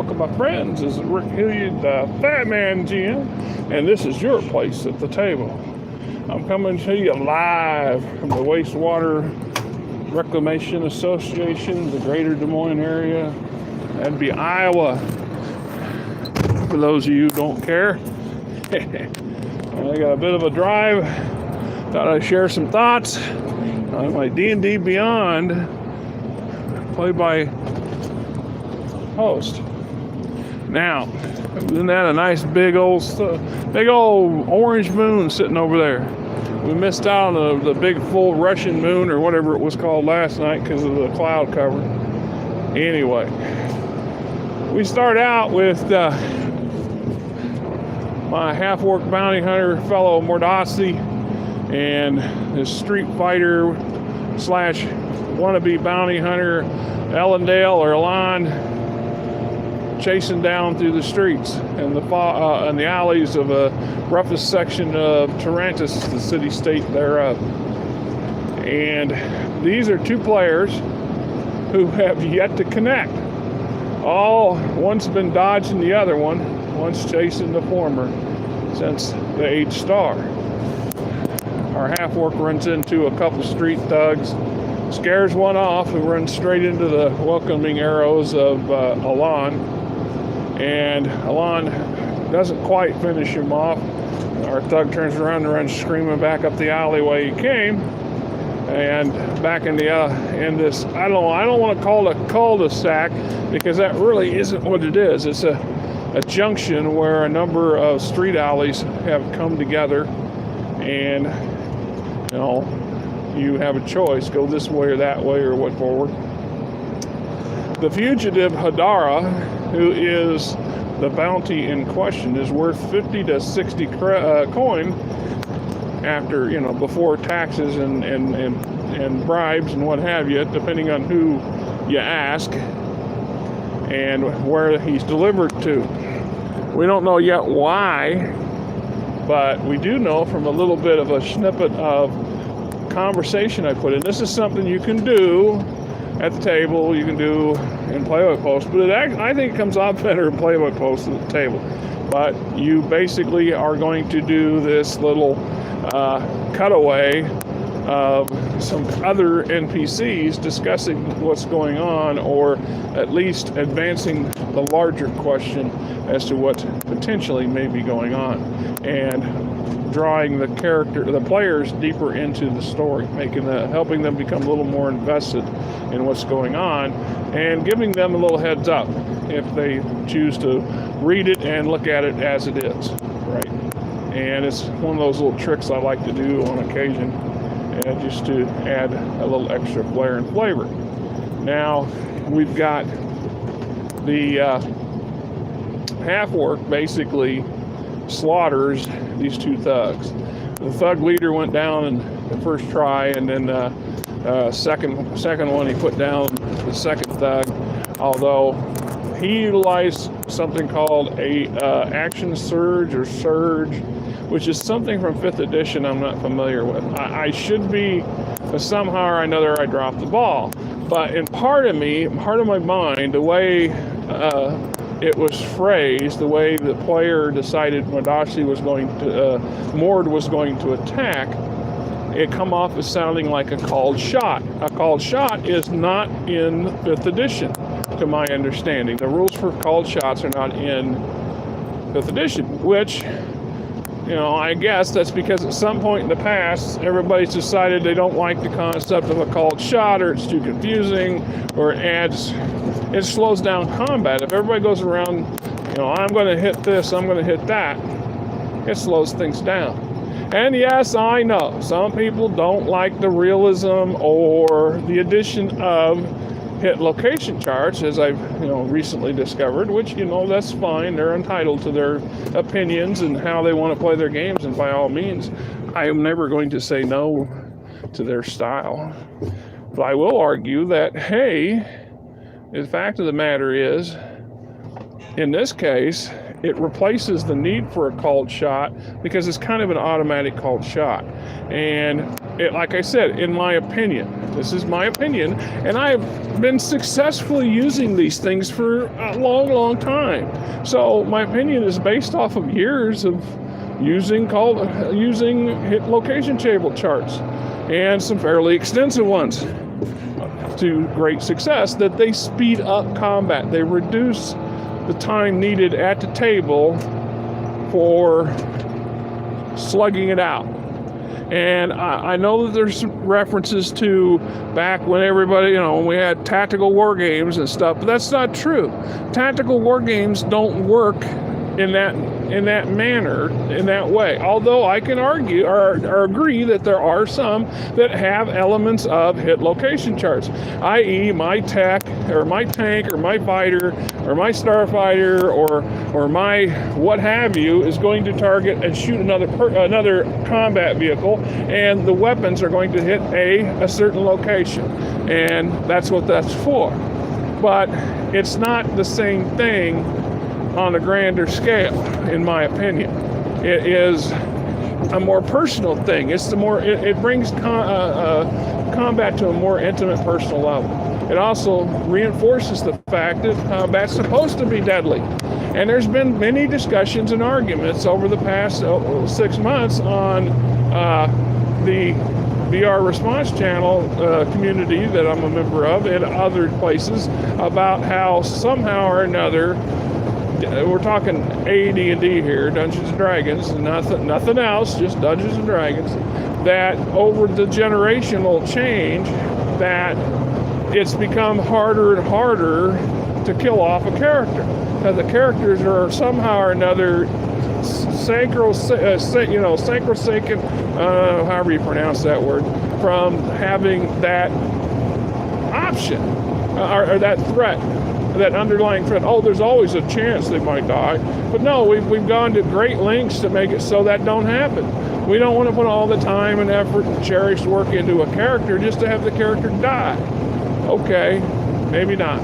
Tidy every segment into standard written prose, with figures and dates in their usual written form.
welcome my friends. This is Rick Hilliard, the Fat Man GM, and this is your place at the table. I'm coming to you live from the Wastewater Reclamation Association, the greater Des Moines area. That'd be Iowa, for those of you who don't care. I got a bit of a drive. Thought I'd share some thoughts on my DnD Beyond Play-By-Post. Now, isn't that a nice big old orange moon sitting over there? We missed out on the big full Russian moon or whatever it was called last night because of the cloud cover. Anyway, we start out with my half-orc bounty hunter fellow Mordossi and his street fighter slash wannabe bounty hunter Ellendale or Elan chasing down through the streets and the alleys of a roughest section of Tarantus, the city-state thereof. And these are two players who have yet to connect. One's been dodging the other one, one's chasing the former since the 8th star. Our half-orc runs into a couple street thugs, scares one off, who runs straight into the welcoming arrows of Elan. And Elan doesn't quite finish him off. Our thug turns around and runs screaming back up the alleyway he came, and back in this I don't want to call it a cul-de-sac because that really isn't what it is. It's a junction where a number of street alleys have come together, and you have a choice: go this way or that way or what forward. The fugitive Hadara, who is the bounty in question, is worth 50 to 60 coin after, before taxes and bribes and what have you, depending on who you ask and where he's delivered to. We don't know yet why, but we do know from a little bit of a snippet of conversation I put in. This is something you can do at the table, you can do in Play-By-Post, but I think it comes off better in Play-By-Post at the table. But you basically are going to do this little cutaway of some other NPCs discussing what's going on, or at least advancing the larger question as to what potentially may be going on, and drawing the players deeper into the story, helping them become a little more invested in what's going on, and giving them a little heads up if they choose to read it and look at it as it is, right? And it's one of those little tricks I like to do on occasion, just to add a little extra flair and flavor. Now, we've got the half-orc basically slaughters these two thugs. The thug leader went down in the first try, and then second one he put down the second thug, although he utilized something called a action surge or surge, which is something from 5th edition I'm not familiar with. I should be, but somehow or another I dropped the ball. But in part of my mind, the way it was phrased, the way the player decided Mord was going to attack, it come off as sounding like a called shot. A called shot is not in 5th edition, to my understanding. The rules for called shots are not in 5th edition, which, I guess that's because at some point in the past, everybody's decided they don't like the concept of a called shot, or it's too confusing, or it slows down combat. If everybody goes around, I'm going to hit this, I'm going to hit that, it slows things down. And yes, I know, some people don't like the realism or the addition of hit location charts, as I've recently discovered, which that's fine. They're entitled to their opinions and how they want to play their games, and by all means, I am never going to say no to their style. But I will argue that, hey, the fact of the matter is, in this case, it replaces the need for a called shot because it's kind of an automatic called shot. And it, like I said, in my opinion, this is my opinion, and I have been successfully using these things for a long time. So my opinion is based off of years of using hit location table charts, and some fairly extensive ones to great success, that they speed up combat. They reduce the time needed at the table for slugging it out. And I know that there's references to back when everybody, when we had tactical war games and stuff, but that's not true. Tactical war games don't work in that manner, in that way. Although I can argue or agree that there are some that have elements of hit location charts, i.e. my tech or my tank or my fighter or my starfighter or my what have you is going to target and shoot another combat vehicle, and the weapons are going to hit a certain location, and that's what that's for. But it's not the same thing on a grander scale, in my opinion. It is a more personal thing. It brings combat to a more intimate, personal level. It also reinforces the fact that combat's supposed to be deadly. And there's been many discussions and arguments over the past 6 months on the VR Response Channel community that I'm a member of, and other places, about how somehow or another, we're talking AD&D here, Dungeons and Dragons, and nothing else, just Dungeons and Dragons, that over the generational change, that it's become harder and harder to kill off a character. Because the characters are somehow or another sacrosanct, however you pronounce that word, from having that option or that threat. That underlying threat. Oh, there's always a chance they might die. But no, we've gone to great lengths to make it so that don't happen. We don't want to put all the time and effort and cherished work into a character just to have the character die. Okay, maybe not.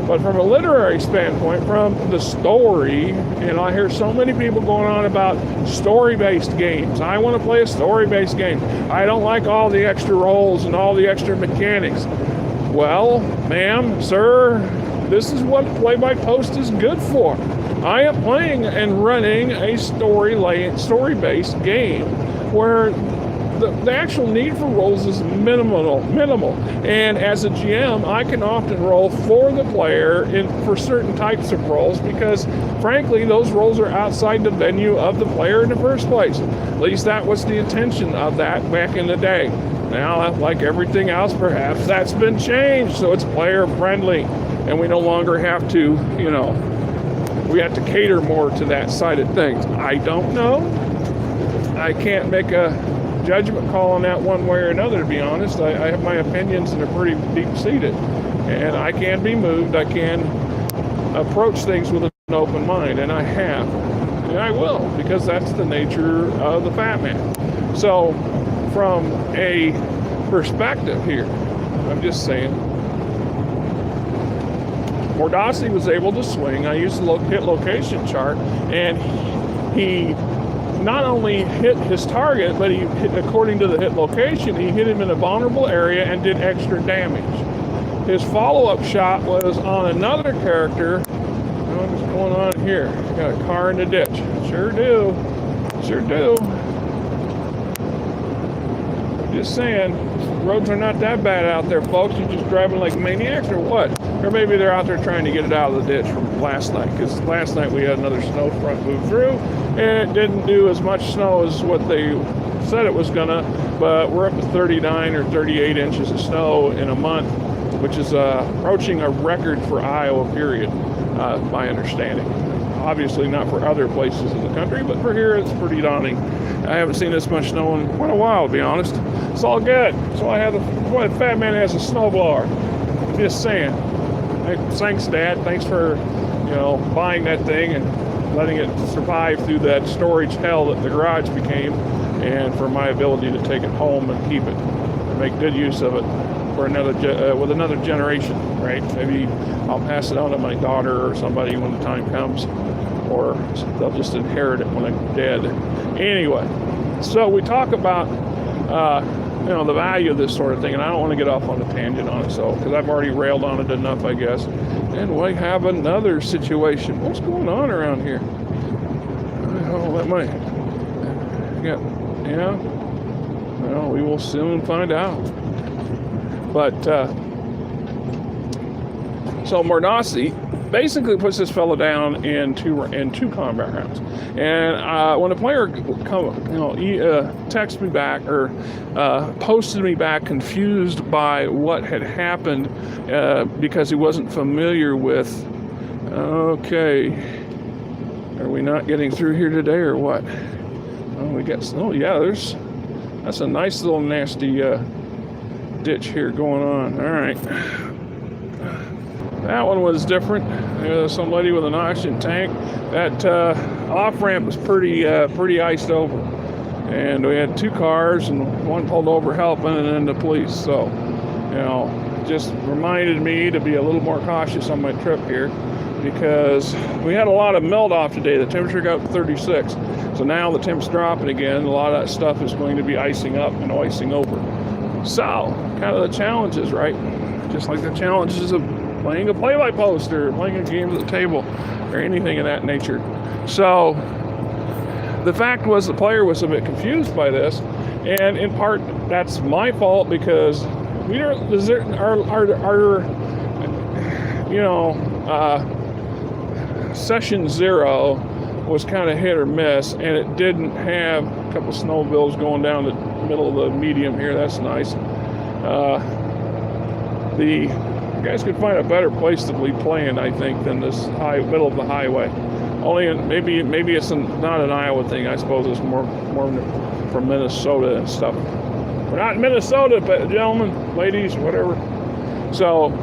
But from a literary standpoint, from the story, and I hear so many people going on about story-based games. I want to play a story-based game. I don't like all the extra rolls and all the extra mechanics. Well, ma'am, sir, this is what Play-By-Post is good for. I am playing and running a story-based game where the actual need for rolls is minimal. And as a GM, I can often roll for the player for certain types of rolls because, frankly, those rolls are outside the venue of the player in the first place. At least that was the intention of that back in the day. Now, like everything else, perhaps that's been changed, so it's player friendly, and we no longer have to, we have to cater more to that side of things. I don't know. I can't make a judgment call on that one way or another, to be honest. I have my opinions that are pretty deep-seated, and I can be moved. I can approach things with an open mind, and I have, and I will, because that's the nature of the Fat Man. So, from a perspective here, I'm just saying, Mordasi was able to swing. I used the hit location chart, and he not only hit his target, but he hit, according to the hit location, he hit him in a vulnerable area and did extra damage. His follow-up shot was on another character. What's going on here? Got a car in the ditch. Sure do. Just saying, roads are not that bad out there, folks. You're just driving like maniacs or what? Or maybe they're out there trying to get it out of the ditch from last night, because last night we had another snow front move through, and it didn't do as much snow as what they said it was gonna, but we're up to 39 or 38 inches of snow in a month, which is approaching a record for Iowa, period, my understanding. Obviously not for other places in the country, but for here it's pretty daunting. I haven't seen this much snow in quite a while, to be honest. It's all good. So I have the Fat Man has a snowblower. Just saying. Thanks, Dad. Thanks for, buying that thing and letting it survive through that storage hell that the garage became, and for my ability to take it home and keep it, and make good use of it. for with another generation, right? Maybe I'll pass it on to my daughter or somebody when the time comes, or they'll just inherit it when I'm dead. Anyway, so we talk about the value of this sort of thing, and I don't want to get off on a tangent on it, so because I've already railed on it enough, I guess. And we have another situation. What's going on around here? Oh, that might. Yeah. Well, we will soon find out. But so Mordasi basically puts this fellow down in two combat rounds. And when a player texted me back or posted me back confused by what had happened because he wasn't familiar with, okay, are we not getting through here today or what? That's a nice little nasty ditch here going on. All right. That one was different. Some lady with an oxygen tank. That off-ramp was pretty iced over. And we had two cars, and one pulled over helping, and then the police. So, just reminded me to be a little more cautious on my trip here, because we had a lot of melt off today. The temperature got up to 36. So now the temp's dropping again. A lot of that stuff is going to be icing up and icing over. So, kind of the challenges, right? Just like the challenges of playing a play-by-post or playing a game at the table or anything of that nature. So, the fact was the player was a bit confused by this, and in part that's my fault because session 0 was kind of hit or miss, and it didn't have a couple of snowbills going down the middle of the medium here. That's nice. You guys could find a better place to be playing, I think, than this middle of the highway. Only maybe it's not an Iowa thing. I suppose it's more from Minnesota and stuff. We're not in Minnesota, but gentlemen, ladies, whatever. So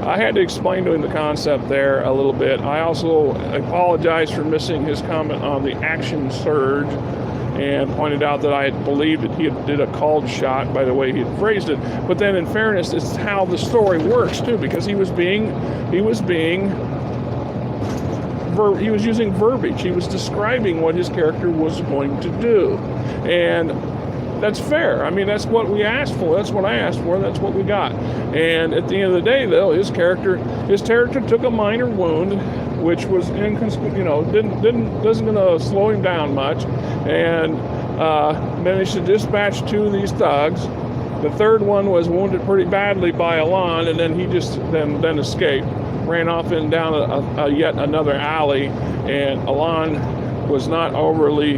I had to explain to him the concept there a little bit. I also apologized for missing his comment on the action surge and pointed out that I had believed that he did a called shot by the way he had phrased it. But then in fairness, it's how the story works too, because he was using verbiage. He was describing what his character was going to do. And that's fair. I mean, that's what we asked for. That's what I asked for. That's what we got. And at the end of the day, though, his character took a minor wound, which was wasn't going to slow him down much, and managed to dispatch two of these thugs. The third one was wounded pretty badly by Alon, and then he just then escaped, ran off and down a yet another alley, and Alon was not overly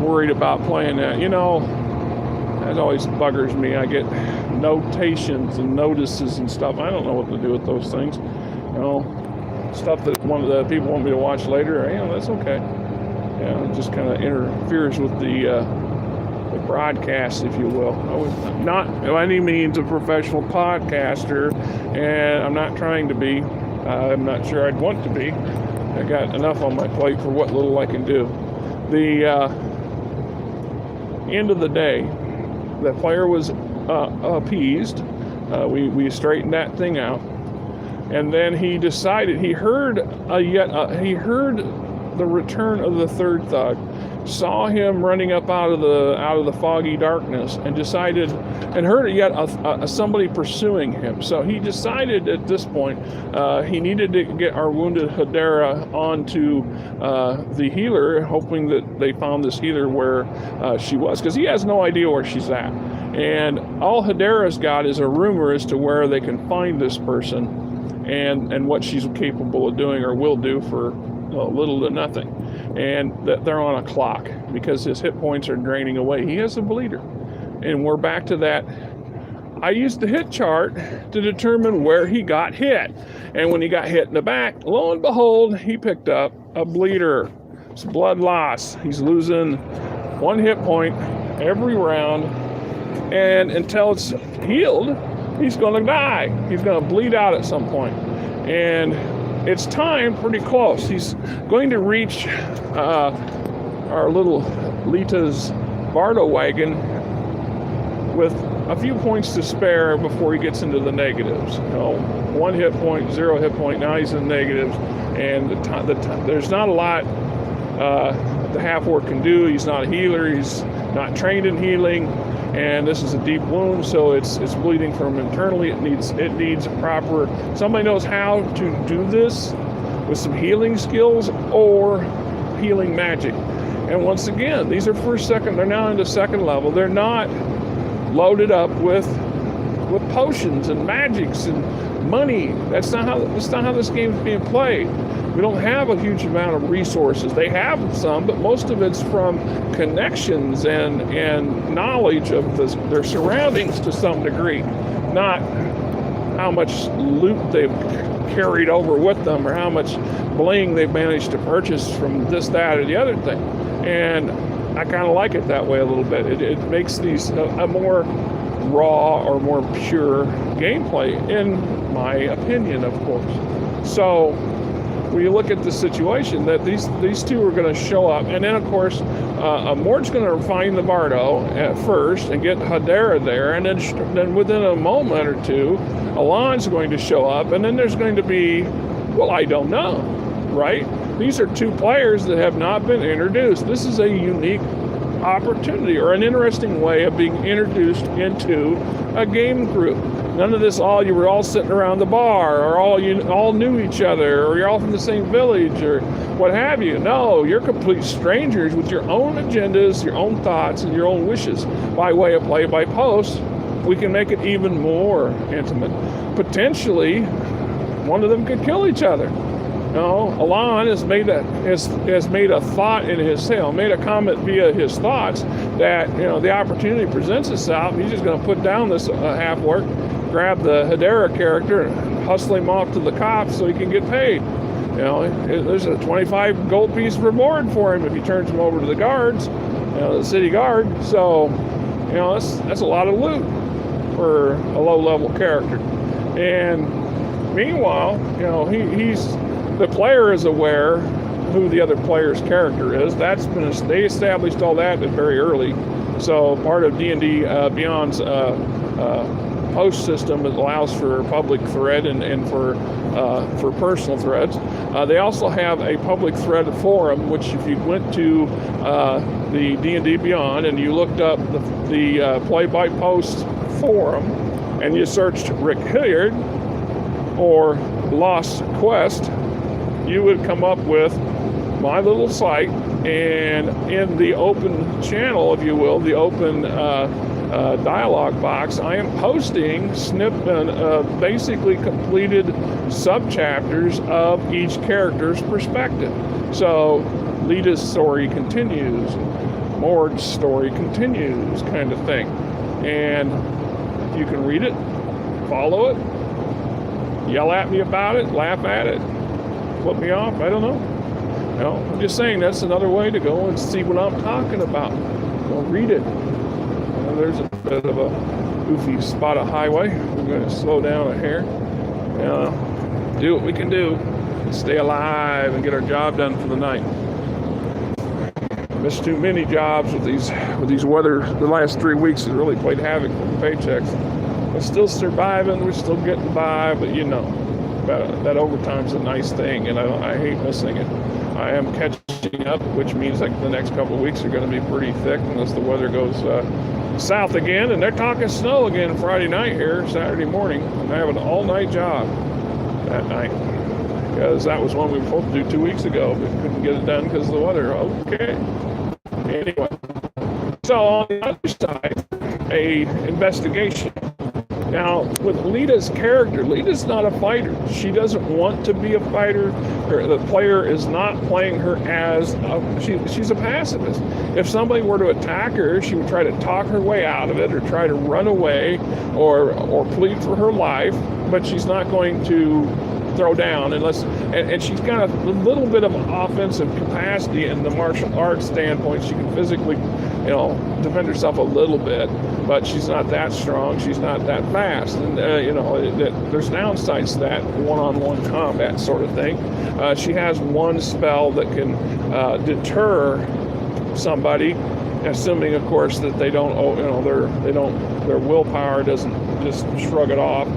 worried about playing that. That always buggers me. I get notations and notices and stuff. I don't know what to do with those things. Stuff that one of the people want me to watch later. That's okay. It just kind of interferes with the broadcast, if you will. I was not by any means a professional podcaster, and I'm not trying to be. I'm not sure I'd want to be. I got enough on my plate for what little I can do. The end of the day, the player was appeased. We straightened that thing out, and then he decided he heard the return of the third thug, saw him running up out of the foggy darkness, and decided and heard somebody pursuing him. So he decided at this point he needed to get our wounded Hedera onto the healer, hoping that they found this healer where she was, because he has no idea where she's at. And all Hedera's got is a rumor as to where they can find this person and what she's capable of doing or will do for little to nothing. And that they're on a clock because his hit points are draining away. He has a bleeder. And we're back to that. I used the hit chart to determine where he got hit. And when he got hit in the back, lo and behold, he picked up a bleeder. It's blood loss. He's losing 1 hit point every round. And until it's healed, he's going to die. He's going to bleed out at some point. And it's time pretty close. He's going to reach our little Lita's Bardo wagon with a few points to spare before he gets into the negatives. 1 hit point, 0 hit point, now he's in negatives, and there's not a lot the half-orc can do. He's not a healer, he's not trained in healing, and this is a deep wound, so it's bleeding from internally. It needs proper, somebody knows how to do this with some healing skills or healing magic. And once again, these are they're now into second level. They're not loaded up with potions and magics and money. That's not how this game is being played. We don't have a huge amount of resources. They have some, but most of it's from connections and knowledge of their surroundings to some degree, not how much loot they've carried over with them or how much bling they've managed to purchase from this, that, or the other thing. And I kind of like it that way a little bit. It makes these a more raw or more pure gameplay, in my opinion, of course. So when you look at the situation that these two are going to show up, and then of course Mord's going to find the Bardo at first and get Hedera there, and then within a moment or two, Alon's going to show up, and then there's going to be, well, I don't know, right? These are two players that have not been introduced. This is a unique opportunity or an interesting way of being introduced into a game group. None of this, you were all sitting around the bar, or you all knew each other, or you're all from the same village, or what have you. No, you're complete strangers with your own agendas, your own thoughts, and your own wishes. By way of play-by-post, we can make it even more intimate. Potentially, one of them could kill each other. Alon has made a thought in his made a comment via his thoughts that the opportunity presents itself. He's just going to put down this half-orc, grab the Hedera character, and hustle him off to the cops so he can get paid. There's a 25 gold piece reward for him if he turns him over to the guards, the city guard. So, that's a lot of loot for a low-level character. And meanwhile, the player is aware who the other player's character is. They established all that very early. So part of DnD Beyond's post system allows for public thread and for personal threads. They also have a public thread forum, which if you went to the DnD Beyond and you looked up the play-by-post forum and you searched Rick Hilliard or Lost Quest, you would come up with my little site, and in the open channel, if you will, the open dialogue box, I am posting basically completed sub-chapters of each character's perspective. So Lita's story continues, Mord's story continues, kind of thing. And you can read it, follow it, yell at me about it, laugh at it, flip me off, I don't know. I'm just saying that's another way to go and see what I'm talking about. Go read it. There's a bit of a goofy spot of highway. We're going to slow down a hair. Do what we can do. Stay alive and get our job done for the night. Missed too many jobs with these weather. The last 3 weeks has really played havoc with the paychecks. We're still surviving. We're still getting by, but that overtime's a nice thing, and I hate missing it. I am catching up, which means like the next couple of weeks are going to be pretty thick unless the weather goes south again, and they're talking snow again Friday night here, Saturday morning. I have an all-night job that night because that was one we were supposed to do 2 weeks ago, but couldn't get it done because of the weather. Okay. Anyway, so on the other side, a investigation. Now, with Lita's character, Lita's not a fighter. She doesn't want to be a fighter. The player is not playing her as she's a pacifist. If somebody were to attack her, she would try to talk her way out of it or try to run away or plead for her life, but she's not going to throw down unless, and she's got a little bit of offensive capacity in the martial arts standpoint. She can physically, defend herself a little bit, but she's not that strong. She's not that fast, and there's downsides to that one-on-one combat sort of thing. She has one spell that can deter somebody assuming, of course, that they don't, their willpower doesn't just shrug it off.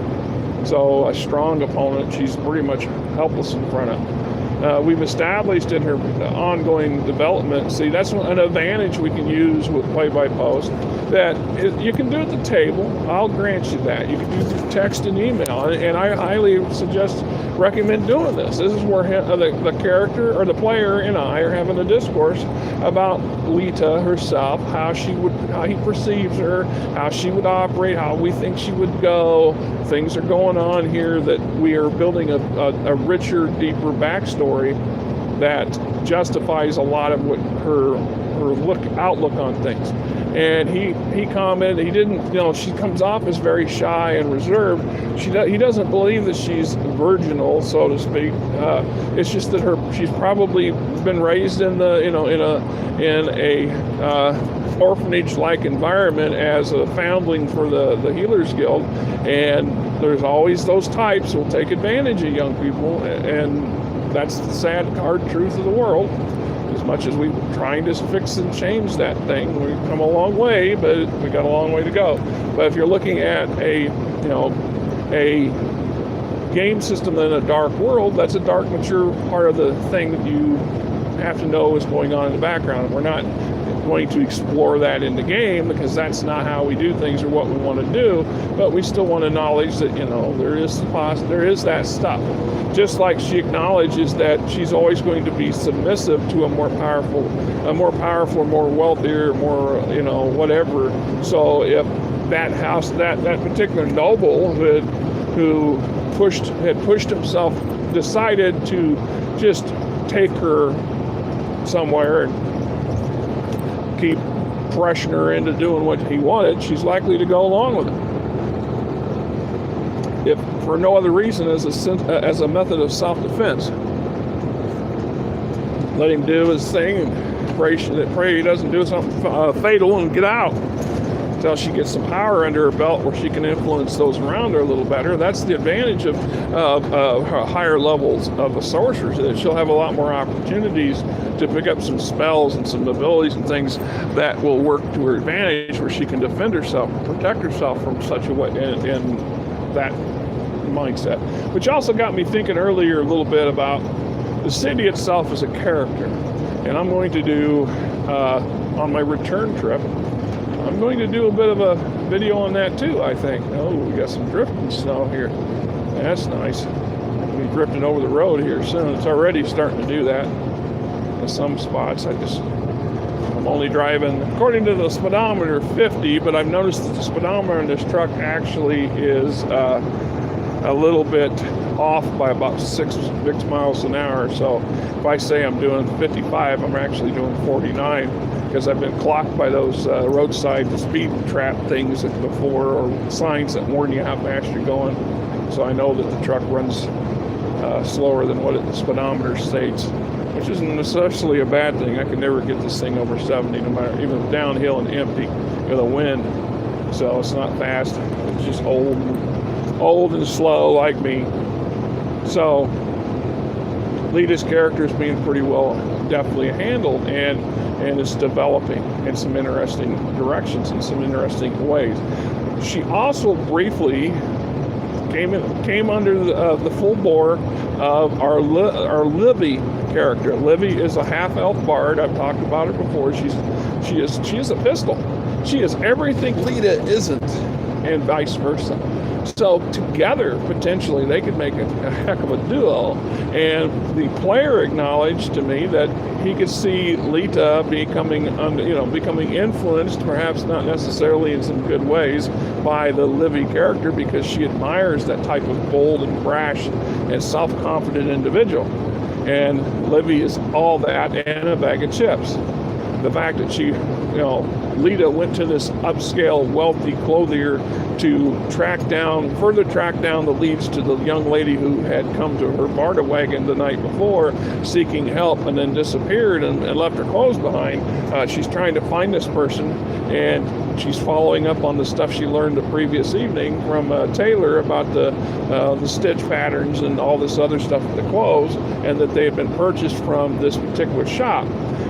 So a strong opponent, she's pretty much helpless in front of. We've established in her ongoing development, see, that's an advantage we can use with Play-By-Post, that you can do at the table. I'll grant you that. You can do through text and email, and I highly recommend doing this. This is where the character or the player and I are having a discourse about Lita herself, how he perceives her, how she would operate, how we think she would go. Things are going on here that we are building a richer, deeper backstory that justifies a lot of what her outlook on things. And he commented, he didn't, she comes off as very shy and reserved. He doesn't believe that she's virginal, so to speak. It's just that she's probably been raised in a orphanage-like environment as a foundling for the Healers Guild, and there's always those types who will take advantage of young people, and that's the sad, hard truth of the world. As much as we're trying to fix and change that thing, we've come a long way, but we got a long way to go. But if you're looking at a game system in a dark world, that's a dark, mature part of the thing that you have to know is going on in the background. We're not going to explore that in the game because that's not how we do things or what we want to do, but we still want to acknowledge that there is that stuff. Just like she acknowledges that she's always going to be submissive to a more powerful, more wealthier, more whatever. So if that house, that particular noble who had pushed himself, decided to just take her somewhere and keep pressuring her into doing what he wanted, she's likely to go along with it, if for no other reason as a method of self-defense. Let him do his thing and pray he doesn't do something fatal and get out until she gets some power under her belt where she can influence those around her a little better. That's the advantage of higher levels of a sorcerer, that she'll have a lot more opportunities to pick up some spells and some abilities and things that will work to her advantage, where she can defend herself, protect herself from such a way in that mindset. Which also got me thinking earlier a little bit about the city itself as a character. And I'm going to do, on my return trip, I'm going to do a bit of a video on that too, I think. Oh, we got some drifting snow here. That's nice. We'll be drifting over the road here soon. It's already starting to do that in some spots. I'm only driving, according to the speedometer, 50, but I've noticed that the speedometer in this truck actually is a little bit off by about 6 miles an hour. So if I say I'm doing 55, I'm actually doing 49. Because I've been clocked by those roadside speed trap things before, or signs that warn you how fast you're going. So I know that the truck runs slower than what the speedometer states, which isn't necessarily a bad thing. I could never get this thing over 70, no matter, even downhill and empty with a wind. So it's not fast. It's just old and slow like me. So Lita's character is being pretty well, definitely handled, and it's developing in some interesting directions, in some interesting ways. She also briefly came under the full bore of our Livy character. Livy is a half-elf bard. I've talked about her before. She is a pistol. She is everything Lita isn't, and vice versa. So together, potentially, they could make a heck of a duo. And the player acknowledged to me that he could see Lita becoming influenced, perhaps not necessarily in some good ways, by the Livy character, because she admires that type of bold and brash and self-confident individual. And Livy is all that and a bag of chips. The fact that Lita went to this upscale, wealthy clothier to further track down the leads to the young lady who had come to her barter wagon the night before seeking help and then disappeared and left her clothes behind. She's trying to find this person, and she's following up on the stuff she learned the previous evening from Taylor about the stitch patterns and all this other stuff with the clothes, and that they had been purchased from this particular shop.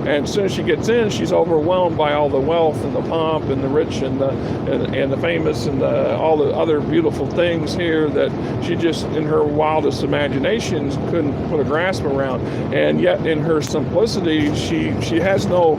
And as soon as she gets in, she's overwhelmed by all the wealth and the pomp and the rich and the famous and all the other beautiful things here that she just, in her wildest imaginations, couldn't put a grasp around. And yet, in her simplicity, she has no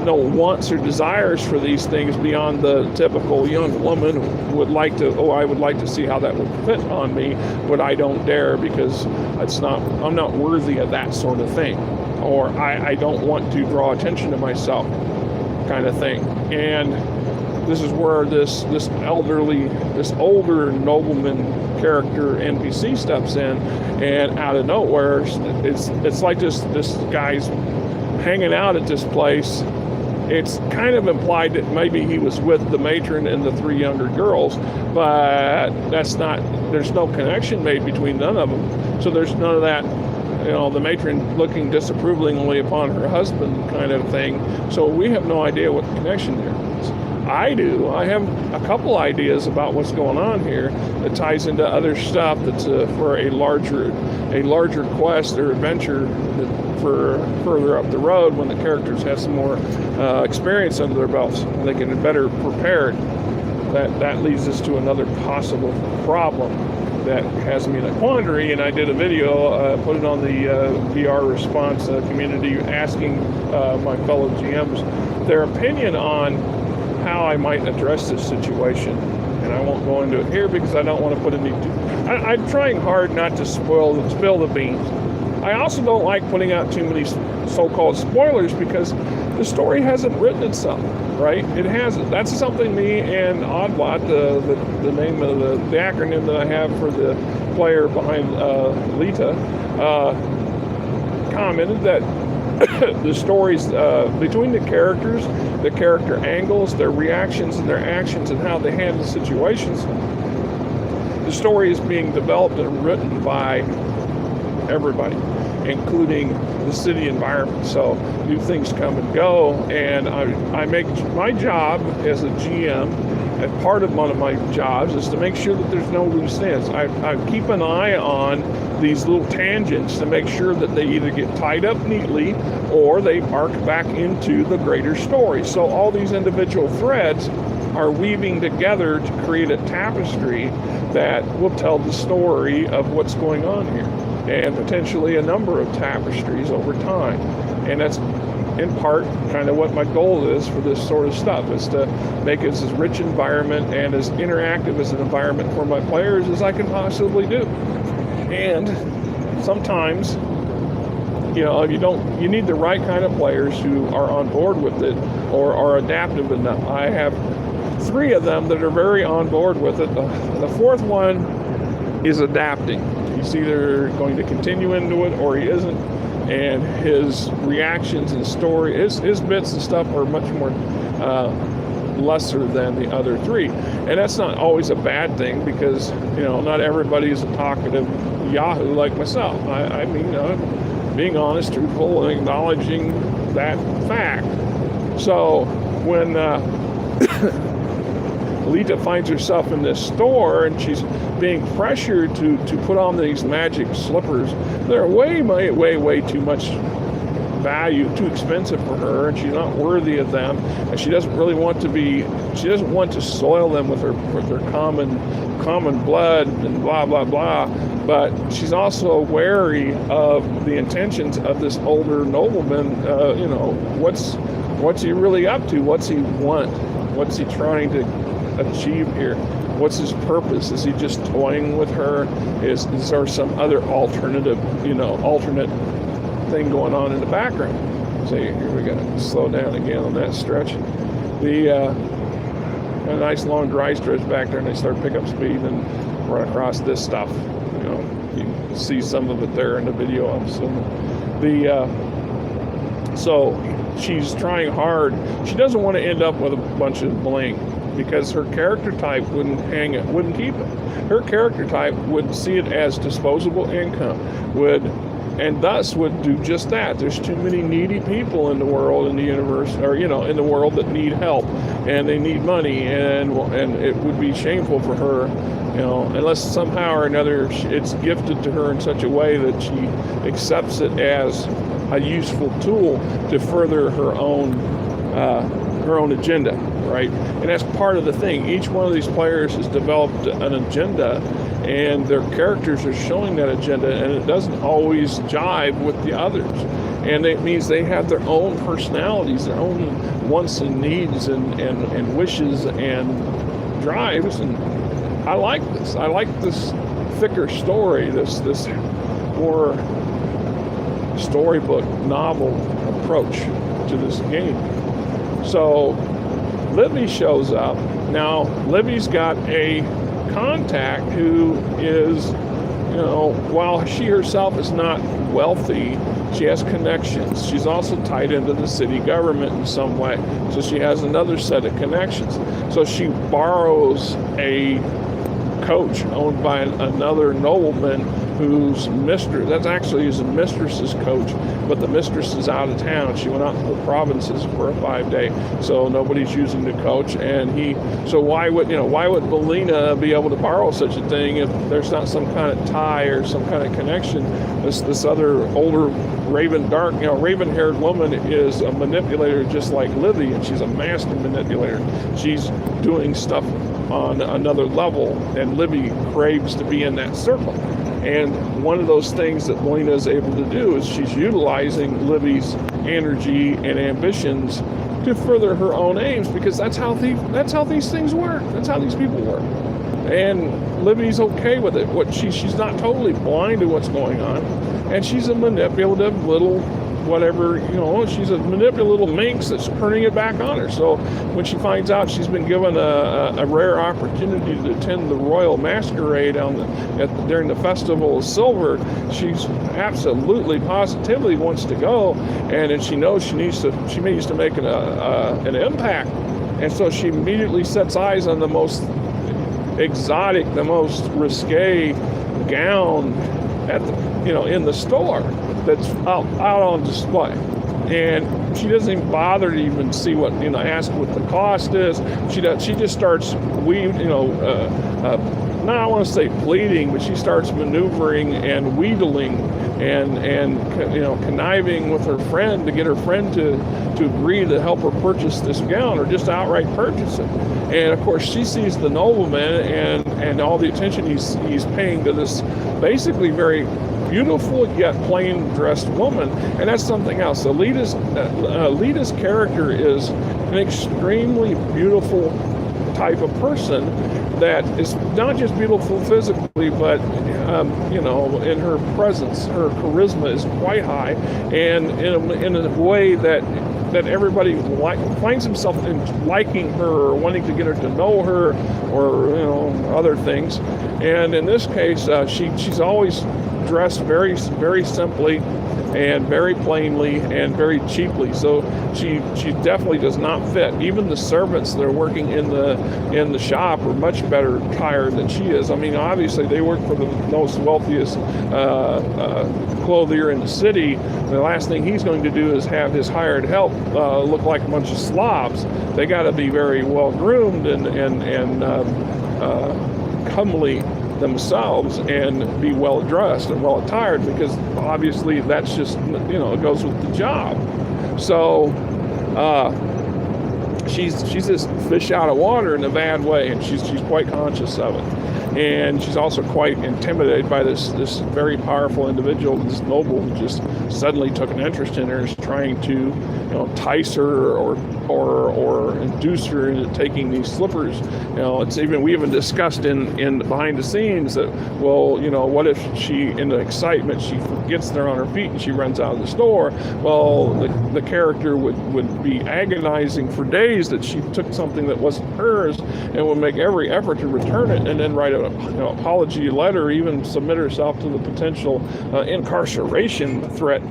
wants or desires for these things beyond the typical young woman who would like to, I would like to see how that would fit on me, but I don't dare because I'm not worthy of that sort of thing, or I don't want to draw attention to myself, kind of thing. And this is where this older nobleman character NPC steps in, and out of nowhere, it's like this guy's hanging out at this place. It's kind of implied that maybe he was with the matron and the 3 younger girls, but there's no connection made between none of them. So there's none of that, the matron looking disapprovingly upon her husband kind of thing. So we have no idea what the connection there is. I do. I have a couple ideas about what's going on here that ties into other stuff that's for a larger quest or adventure for further up the road when the characters have some more experience under their belts and they can be better prepared. That leads us to another possible problem that has me in a quandary, and I did a video, put it on the VR response community, asking my fellow GMs their opinion on how I might address this situation. And I won't go into it here because I don't want to put any... I'm trying hard not to spill the beans. I also don't like putting out too many so-called spoilers because the story hasn't written itself, right? It hasn't. That's something me and Oddbot, the name of the acronym that I have for the player behind Lita, commented that the stories between the characters, the character angles, their reactions and their actions and how they handle situations, the story is being developed and written by everybody, including the city environment. So new things come and go, and I make my job as a GM, and part of one of my jobs is to make sure that there's no loose ends. I keep an eye on these little tangents to make sure that they either get tied up neatly or they arc back into the greater story. So all these individual threads are weaving together to create a tapestry that will tell the story of what's going on here, and potentially a number of tapestries over time. And that's in part kind of what my goal is for this sort of stuff, is to make it as rich environment and as interactive as an environment for my players as I can possibly do. And sometimes, you need the right kind of players who are on board with it or are adaptive enough. I have 3 of them that are very on board with it. The 4th one is adapting. He's either going to continue into it or he isn't, and his reactions and story, his bits and stuff are much more lesser than the other 3. And that's not always a bad thing because, not everybody is a talkative yahoo like myself. I mean, being honest, truthful, and acknowledging that fact. So when Lita finds herself in this store and she's being pressured to put on these magic slippers, they're way too much value, too expensive for her, and she's not worthy of them, and she doesn't want to soil them with her common blood and blah blah blah. But she's also wary of the intentions of this older nobleman. What's he really up to? What's he want? What's he trying to achieve here? What's his purpose? Is he just toying with her? Is there some other alternate thing going on in the background? So here we gotta slow down again on that stretch. A nice long dry stretch back there, and they start pick up speed and run across this stuff. You can see some of it there in the video, I'm assuming. So she's trying hard. She doesn't want to end up with a bunch of bling, because her character type wouldn't keep it. Her character type would see it as disposable income, and thus would do just that. There's too many needy people in the world, in the universe, or in the world that need help, and they need money, and it would be shameful for her, unless somehow or another it's gifted to her in such a way that she accepts it as a useful tool to further her own agenda, right? And that's part of the thing. Each one of these players has developed an agenda, and their characters are showing that agenda, and it doesn't always jive with the others. And it means they have their own personalities, their own wants and needs and wishes and drives. And I like this. I like this thicker story, this more storybook novel approach to this game. So Libby shows up. Now, Libby's got a contact who is, while she herself is not wealthy, she has connections. She's also tied into the city government in some way. So she has another set of connections. So she borrows a coach owned by another nobleman whose mistress, that's actually his mistress's coach, but the mistress is out of town. She went out to the provinces for a 5-day, so nobody's using the coach. And so why would Belina be able to borrow such a thing if there's not some kind of tie or some kind of connection? This other older raven-haired woman is a manipulator just like Libby, and she's a master manipulator. She's doing stuff on another level, and Libby craves to be in that circle. And one of those things that Belina is able to do is she's utilizing Libby's energy and ambitions to further her own aims, because that's how these things work. That's how these people work. And Libby's okay with it. She's not totally blind to what's going on, and she's a manipulative little whatever, she's a manipulative little minx that's turning it back on her. So when she finds out she's been given a rare opportunity to attend the Royal Masquerade during the Festival of Silver, she's absolutely, positively wants to go, and she knows she needs to make an impact. And so she immediately sets eyes on the most exotic, the most risque gown in the store that's out on display. And she doesn't even bother to even see what, ask what the cost is. She just starts not, I want to say pleading, but she starts maneuvering and wheedling and conniving with her friend to get her friend to agree to help her purchase this gown, or just outright purchase it. And of course she sees the nobleman and all the attention he's paying to this basically very beautiful yet plain dressed woman. And that's something else. Alita's character is an extremely beautiful type of person that is not just beautiful physically, but in her presence, her charisma is quite high, and in a way that everybody finds himself in liking her or wanting to get her to know her, or other things. And in this case, she's always dressed very, very simply and very plainly and very cheaply. So she definitely does not fit. Even the servants that are working in the shop are much better attired than she is. I mean, obviously they work for the most wealthiest clothier in the city. The last thing he's going to do is have his hired help look like a bunch of slobs. They got to be very well groomed and comely themselves, and be well dressed and well attired, because obviously that's just it goes with the job. So she's this fish out of water in a bad way, and she's quite conscious of it. And she's also quite intimidated by this very powerful individual, this noble, who just suddenly took an interest in her, is trying to entice her or induce her into taking these slippers. We even discussed in behind the scenes that, well, what if she, in the excitement, she forgets they're on her feet and she runs out of the store? Well, the character would be agonizing for days that she took something that wasn't hers, and would make every effort to return it, and then write an apology letter, even submit herself to the potential incarceration threat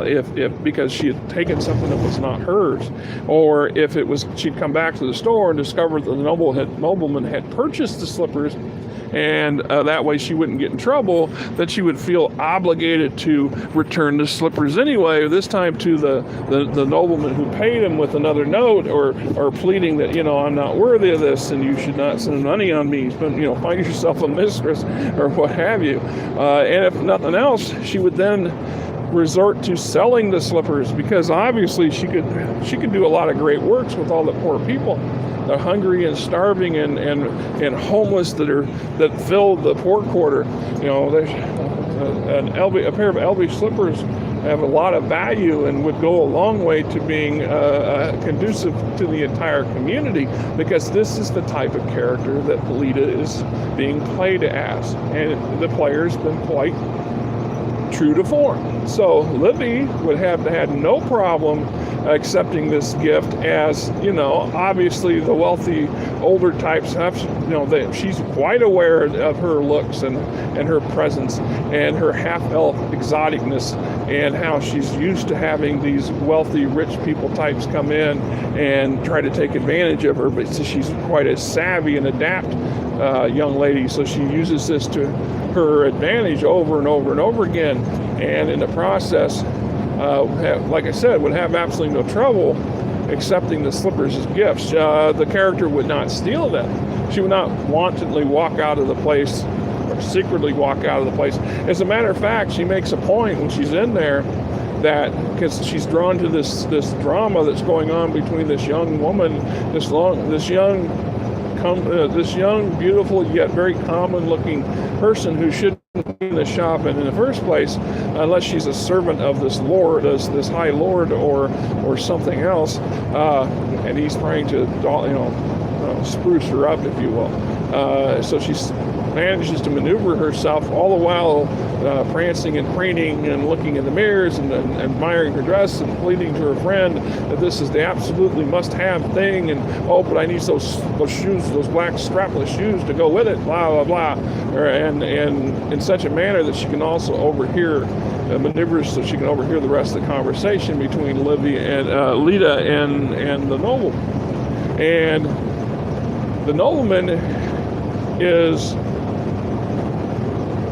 if because she had taken something that was not hers. Or if she'd come back to the store and discover that the nobleman had purchased the slippers, and that way she wouldn't get in trouble, that she would feel obligated to return the slippers anyway, this time to the nobleman who paid him with another note, or pleading that, I'm not worthy of this and you should not spend money on me, find yourself a mistress or what have you. And if nothing else, she would then resort to selling the slippers, because obviously she could do a lot of great works with all the poor people, the hungry and starving and homeless that fill the poor quarter. You know, there's a pair of LV slippers have a lot of value and would go a long way to being conducive to the entire community, because this is the type of character that Lita is being played as, and the player's been quite true to form. So Livy would have had no problem accepting this gift, as, you know, obviously the wealthy older types have, you know, that she's quite aware of her looks and her presence and her half-elf exoticness, and how she's used to having these wealthy rich people types come in and try to take advantage of her, but she's quite a savvy and adept young lady, so she uses this to her advantage over and over and over again, and in the process, like I said, would have absolutely no trouble accepting the slippers as gifts. The character would not steal them. She would not wantonly walk out of the place or secretly walk out of the place. As a matter of fact, she makes a point when she's in there that, because she's drawn to this drama that's going on between this young woman, this young, beautiful, yet very common-looking person who shouldn't be in the shop in the first place, unless she's a servant of this lord, this high lord, or something else, and he's trying to, spruce her up, if you will. So she manages to maneuver herself all the while prancing and preening and looking in the mirrors and admiring her dress and pleading to her friend that this is the absolutely must-have thing, and oh, but I need those shoes, those black strapless shoes to go with it, blah, blah, blah, and in such a manner that she can also overhear maneuvers, so she can overhear the rest of the conversation between Livy and Lita and the noble. And the nobleman is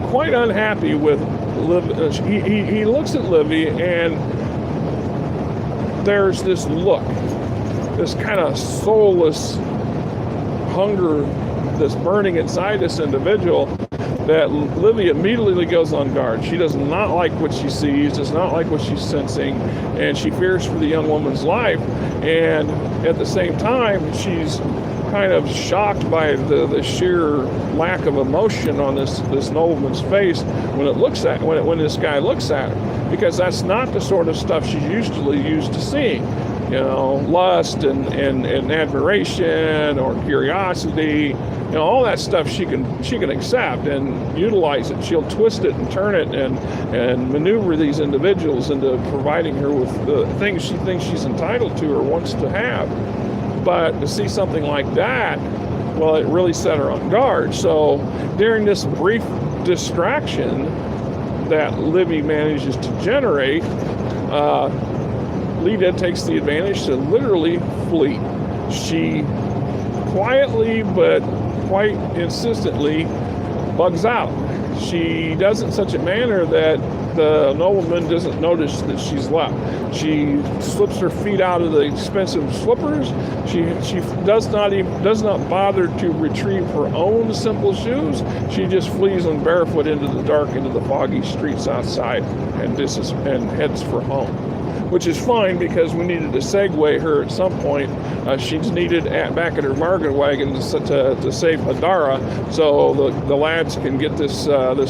quite unhappy with Livy. He looks at Livy, and there's this look, this kind of soulless hunger that's burning inside this individual, that Livy immediately goes on guard. She does not like what she sees, does not like what she's sensing, and she fears for the young woman's life. And at the same time, she's kind of shocked by the sheer lack of emotion on this nobleman's face when this guy looks at her, because that's not the sort of stuff she's usually used to seeing. You know, lust and admiration or curiosity, you know, all that stuff she can accept and utilize it. She'll twist it and turn it and maneuver these individuals into providing her with the things she thinks she's entitled to or wants to have. But to see something like that, well, it really set her on guard. So during this brief distraction that Livy manages to generate, Lita takes the advantage to literally flee. She quietly but quite insistently bugs out. She does it in such a manner that the nobleman doesn't notice that she's left. She slips her feet out of the expensive slippers. She does not bother to retrieve her own simple shoes. She just flees on barefoot into the dark, into the foggy streets outside, and heads for home, which is fine, because we needed to segue her at some point. She's needed back at her market wagon to save Hadara, so the lads can get this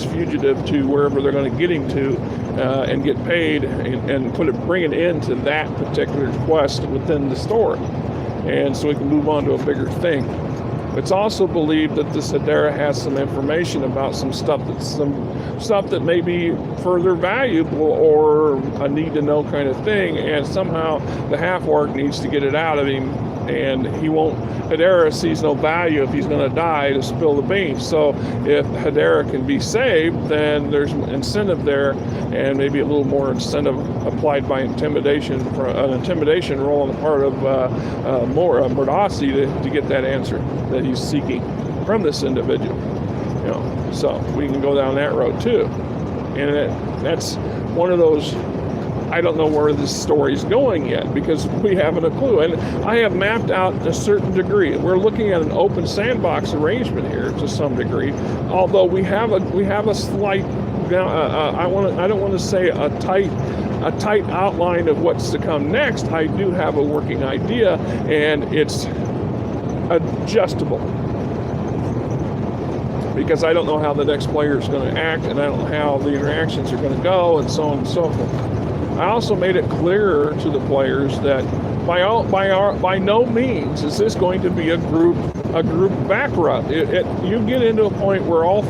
fugitive to wherever they're going to get him to, and get paid and bring it into that particular quest within the store, and so we can move on to a bigger thing. It's also believed that this Hadara has some information about some stuff that may be further valuable or a need-to-know kind of thing, and somehow the half-orc needs to get it out of him, and Hadara sees no value if he's going to die to spill the beans. So if Hadara can be saved, then there's incentive there, and maybe a little more incentive applied by intimidation, for an intimidation role on the part of Mordasi to get that answer that he's seeking from this individual. You know, so we can go down that road too, and that's one of those. I don't know where this story's going yet, because we haven't a clue. And I have mapped out a certain degree. We're looking at an open sandbox arrangement here to some degree, although we have a slight I don't want to say a tight outline of what's to come next. I do have a working idea, and it's adjustable, because I don't know how the next player is going to act, and I don't know how the interactions are going to go, and so on and so forth. I also made it clearer to the players that by no means is this going to be a group back rub. You get into a point where all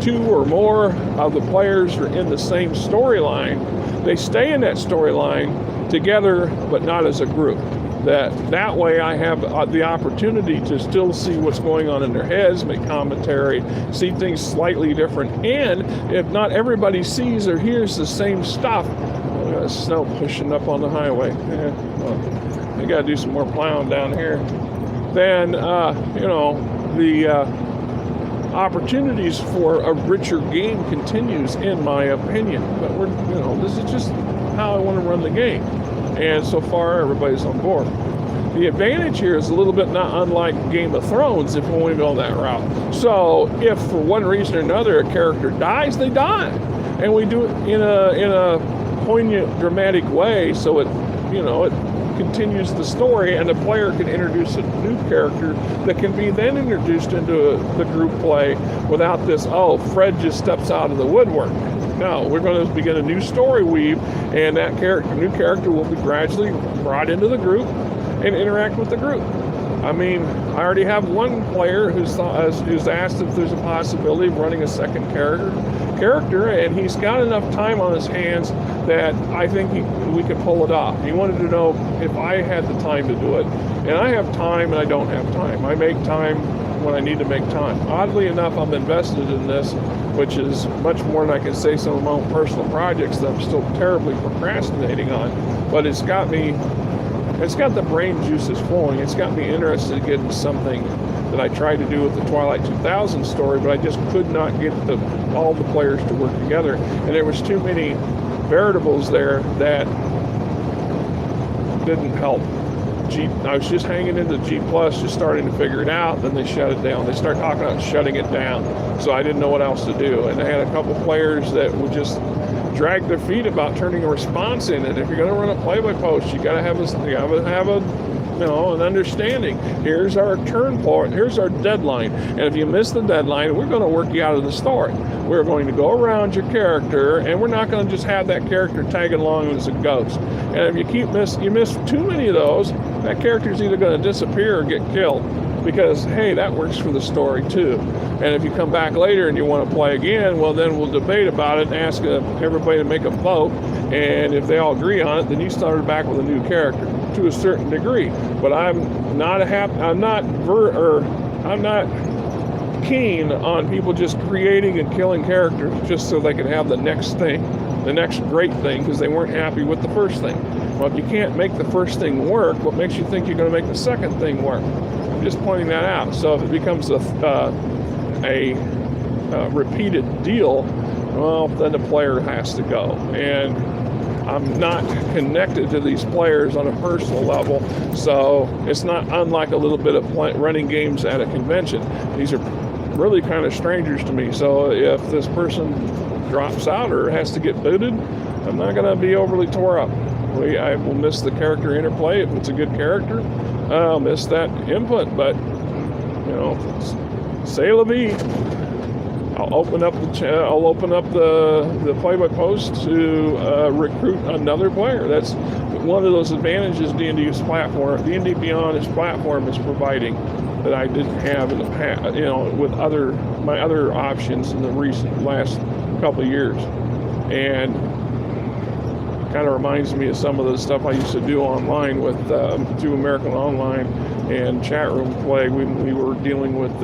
two or more of the players are in the same storyline. They stay in that storyline together, but not as a group. That way I have the opportunity to still see what's going on in their heads, make commentary, see things slightly different. And if not everybody sees or hears the same stuff, snow pushing up on the highway. I got to do some more plowing down here. Then, the opportunities for a richer game continues, in my opinion. But this is just how I want to run the game. And so far, everybody's on board. The advantage here is a little bit not unlike Game of Thrones, if we want to go that route. So, if for one reason or another a character dies, they die, and we do it in a poignant, dramatic way, so it continues the story, and the player can introduce a new character that can be then introduced into the group play without this, Fred just steps out of the woodwork. No, we're going to begin a new story weave, and that new character will be gradually brought into the group and interact with the group. I mean, I already have one player who's asked if there's a possibility of running a second character, and he's got enough time on his hands that I think we could pull it off. He wanted to know if I had the time to do it, and I have time and I don't have time. I make time when I need to make time. Oddly enough, I'm invested in this, which is much more than I can say some of my own personal projects that I'm still terribly procrastinating on, but it's got the brain juices flowing. It's got me interested in getting something that I tried to do with the Twilight 2000 story, but I just could not get all the players to work together. And there was too many variables there that didn't help. I was just hanging into G+, just starting to figure it out, then they shut it down. They started talking about shutting it down, so I didn't know what else to do. And I had a couple players that would just drag their feet about turning a response in. And if you're going to run a play-by-post, you got to have an understanding. Here's our turn point. Here's our deadline. And if you miss the deadline, we're going to work you out of the story. We're going to go around your character, and we're not going to just have that character tagging along as a ghost. And if you miss too many of those, that character's either going to disappear or get killed. Because, hey, that works for the story too. And if you come back later and you want to play again, well, then we'll debate about it and ask everybody to make a vote. And if they all agree on it, then you start back with a new character to a certain degree. But I'm not keen on people just creating and killing characters just so they can have the next thing, the next great thing, because they weren't happy with the first thing. Well, if you can't make the first thing work, what makes you think you're going to make the second thing work? I'm just pointing that out. So if it becomes a repeated deal, well, then the player has to go. And I'm not connected to these players on a personal level, so it's not unlike a little bit of running games at a convention. These are really kind of strangers to me. So if this person drops out or has to get booted, I'm not going to be overly tore up. I will miss the character interplay if it's a good character. I'll miss that input, but c'est la vie. I'll open up the play-by-post to recruit another player. That's one of those advantages DnD's platform, DnD Beyond its platform is providing that I didn't have in the past, with my other options in the last couple of years. And kind of reminds me of some of the stuff I used to do online with through American Online and chat room play. We were dealing with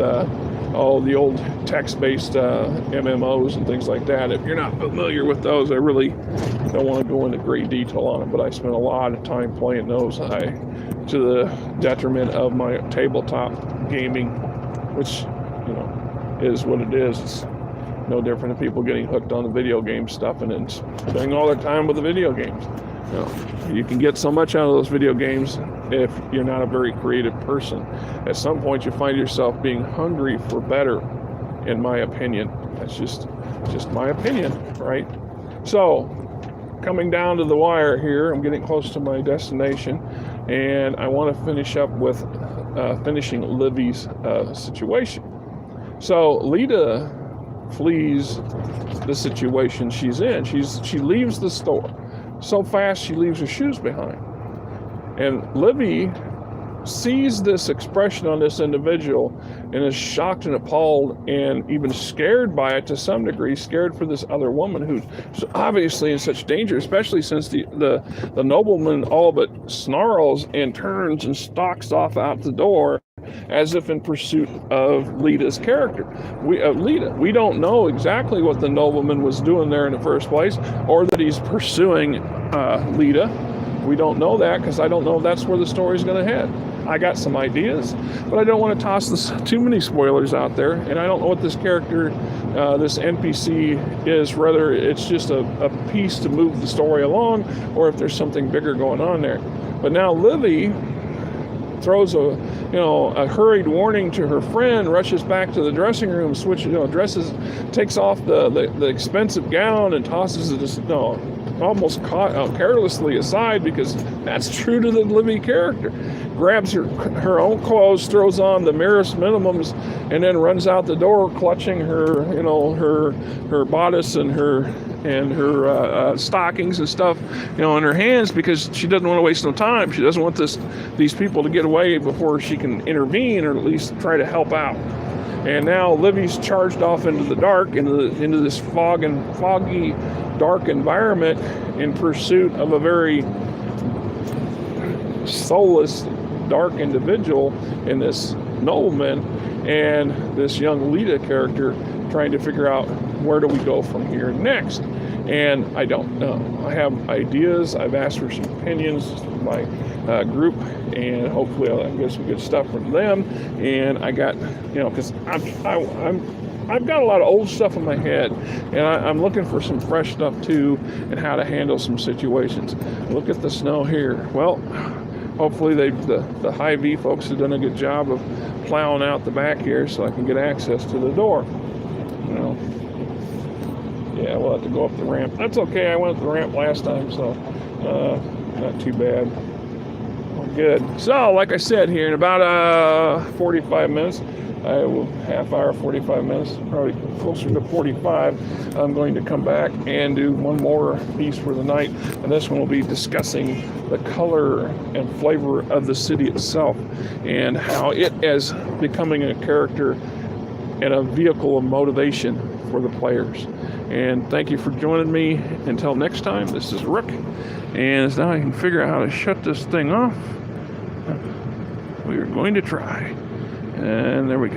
all the old text-based MMOs and things like that. If you're not familiar with those, I really don't want to go into great detail on it, but I spent a lot of time playing those to the detriment of my tabletop gaming, which is what it is. It's no different than people getting hooked on the video game stuff and then spending all their time with the video games. You can get so much out of those video games if you're not a very creative person. At some point, you find yourself being hungry for better, in my opinion. That's just Just my opinion, right? So, coming down to the wire here, I'm getting close to my destination, and I want to finish up with finishing Livy's situation. So Lita flees the situation she's in. She leaves the store so fast she leaves her shoes behind, and Livy sees this expression on this individual and is shocked and appalled and even scared by it to some degree, scared for this other woman who's obviously in such danger, especially since the nobleman all but snarls and turns and stalks off out the door as if in pursuit of Lita's character. We don't know exactly what the nobleman was doing there in the first place, or that he's pursuing Lita. We don't know that, because I don't know if that's where the story's going to head. I got some ideas, but I don't want to toss too many spoilers out there, and I don't know what this character, this NPC is, whether it's just a piece to move the story along, or if there's something bigger going on there. But now Livy throws a hurried warning to her friend, rushes back to the dressing room, dresses, takes off the expensive gown and tosses it almost carelessly aside, because that's true to the Livy character. Grabs her own clothes, throws on the merest minimums, and then runs out the door clutching her bodice and her stockings and stuff, in her hands, because she doesn't want to waste no time. She doesn't want these people to get away before she can intervene, or at least try to help out. And now Livy's charged off into the dark, into this foggy, dark environment in pursuit of a very soulless, dark individual in this nobleman, and this young Lita character trying to figure out, where do we go from here next? And I don't know. I have ideas. I've asked for some opinions from my group, and hopefully I'll get some good stuff from them. And I got, because I've got a lot of old stuff in my head, and I'm looking for some fresh stuff too, and how to handle some situations. Look at the snow here. Well, hopefully the Hy-Vee folks have done a good job of plowing out the back here so I can get access to the door. Yeah, we'll have to go up the ramp. That's okay. I went up the ramp last time, so not too bad. Well, good. So, like I said, here in about 45 minutes, half hour, 45 minutes, probably closer to 45, I'm going to come back and do one more piece for the night, and this one will be discussing the color and flavor of the city itself, and how it is becoming a character and a vehicle of motivation for the players. And thank you for joining me. Until next time, this is Rook, and now I can figure out how to shut this thing off. We are going to try, and there we go.